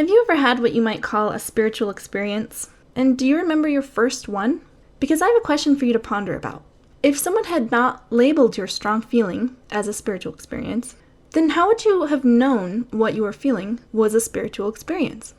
Have you ever had what you might call a spiritual experience? And do you remember your first one? Because I have a question for you to ponder about. If someone had not labeled your strong feeling as a spiritual experience, then how would you have known what you were feeling was a spiritual experience?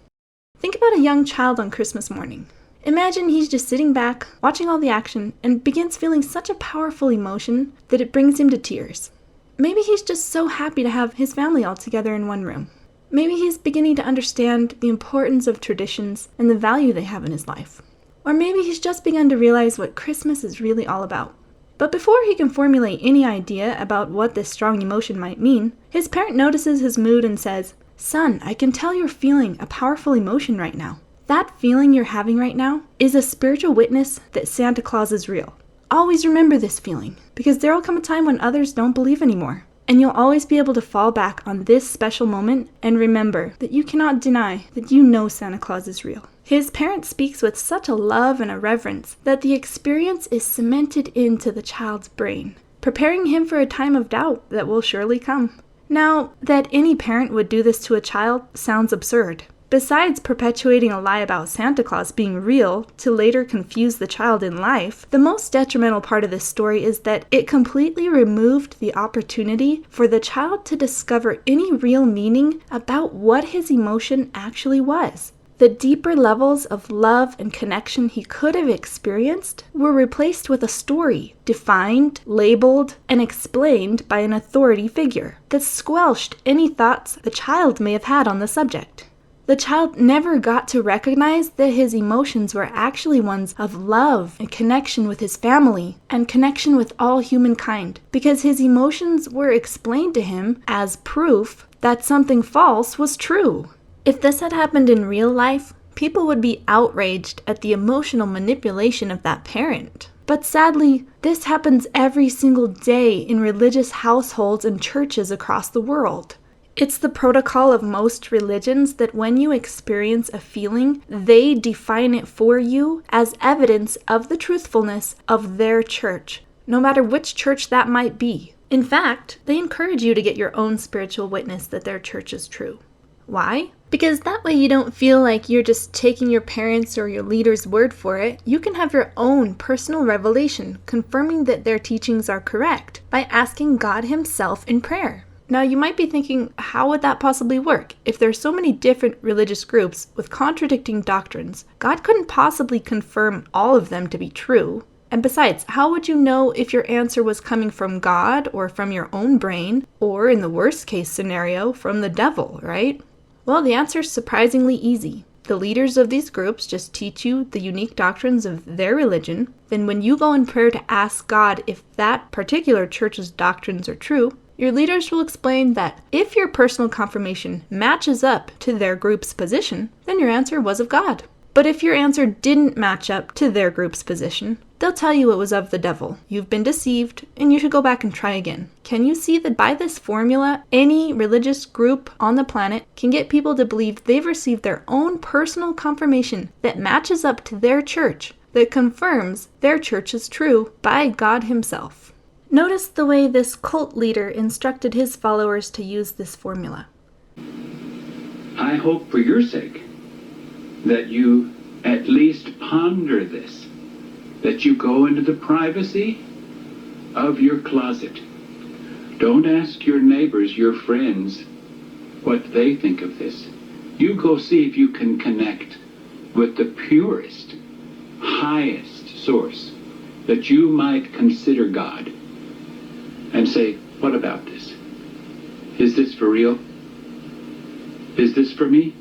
Think about a young child on Christmas morning. Imagine he's just sitting back, watching all the action, and begins feeling such a powerful emotion that it brings him to tears. Maybe he's just so happy to have his family all together in one room. Maybe he's beginning to understand the importance of traditions and the value they have in his life. Or maybe he's just begun to realize what Christmas is really all about. But before he can formulate any idea about what this strong emotion might mean, his parent notices his mood and says, "Son, I can tell you're feeling a powerful emotion right now. That feeling you're having right now is a spiritual witness that Santa Claus is real. Always remember this feeling, because there will come a time when others don't believe anymore. And you'll always be able to fall back on this special moment and remember that you cannot deny that you know Santa Claus is real." His parent speaks with such a love and a reverence that the experience is cemented into the child's brain, preparing him for a time of doubt that will surely come. Now, that any parent would do this to a child sounds absurd. Besides perpetuating a lie about Santa Claus being real to later confuse the child in life, the most detrimental part of this story is that it completely removed the opportunity for the child to discover any real meaning about what his emotion actually was. The deeper levels of love and connection he could have experienced were replaced with a story, defined, labeled, and explained by an authority figure that squelched any thoughts the child may have had on the subject. The child never got to recognize that his emotions were actually ones of love and connection with his family and connection with all humankind, because his emotions were explained to him as proof that something false was true. If this had happened in real life, people would be outraged at the emotional manipulation of that parent. But sadly, this happens every single day in religious households and churches across the world. It's the protocol of most religions that when you experience a feeling, they define it for you as evidence of the truthfulness of their church, no matter which church that might be. In fact, they encourage you to get your own spiritual witness that their church is true. Why? Because that way you don't feel like you're just taking your parents' or your leader's word for it. You can have your own personal revelation confirming that their teachings are correct by asking God Himself in prayer. Now, you might be thinking, how would that possibly work? If there are so many different religious groups with contradicting doctrines, God couldn't possibly confirm all of them to be true. And besides, how would you know if your answer was coming from God or from your own brain, or in the worst case scenario, from the devil, right? Well, the answer is surprisingly easy. The leaders of these groups just teach you the unique doctrines of their religion. Then when you go in prayer to ask God if that particular church's doctrines are true, your leaders will explain that if your personal confirmation matches up to their group's position, then your answer was of God. But if your answer didn't match up to their group's position, they'll tell you it was of the devil. You've been deceived, and you should go back and try again. Can you see that by this formula, any religious group on the planet can get people to believe they've received their own personal confirmation that matches up to their church, that confirms their church is true by God Himself? Notice the way this cult leader instructed his followers to use this formula. I hope for your sake that you at least ponder this, that you go into the privacy of your closet. Don't ask your neighbors, your friends, what they think of this. You go see if you can connect with the purest, highest source that you might consider God, and say, what about this? Is this for real? Is this for me?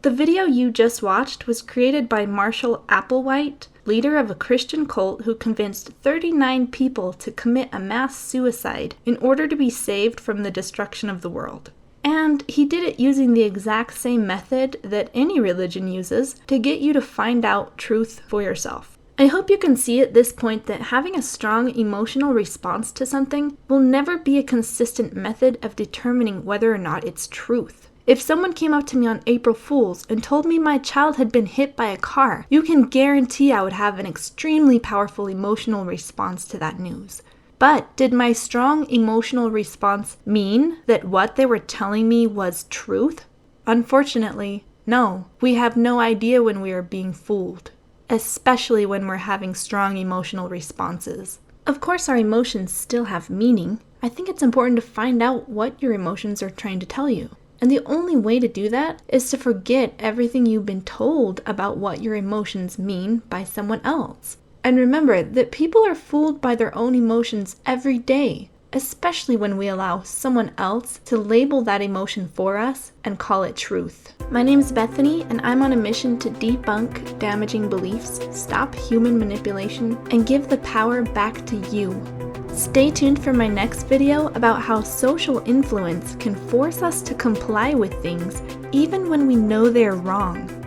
The video you just watched was created by Marshall Applewhite, leader of a Christian cult who convinced 39 people to commit a mass suicide in order to be saved from the destruction of the world. And he did it using the exact same method that any religion uses to get you to find out truth for yourself. I hope you can see at this point that having a strong emotional response to something will never be a consistent method of determining whether or not it's truth. If someone came up to me on April Fool's and told me my child had been hit by a car, you can guarantee I would have an extremely powerful emotional response to that news. But did my strong emotional response mean that what they were telling me was truth? Unfortunately, No, we have no idea when we are being fooled, especially when we're having strong emotional responses. Of course, our emotions still have meaning. I think it's important to find out what your emotions are trying to tell you. And the only way to do that is to forget everything you've been told about what your emotions mean by someone else. And remember that people are fooled by their own emotions every day, especially when we allow someone else to label that emotion for us and call it truth. My name is Bethany, and I'm on a mission to debunk damaging beliefs, stop human manipulation, and give the power back to you. Stay tuned for my next video about how social influence can force us to comply with things even when we know they're wrong.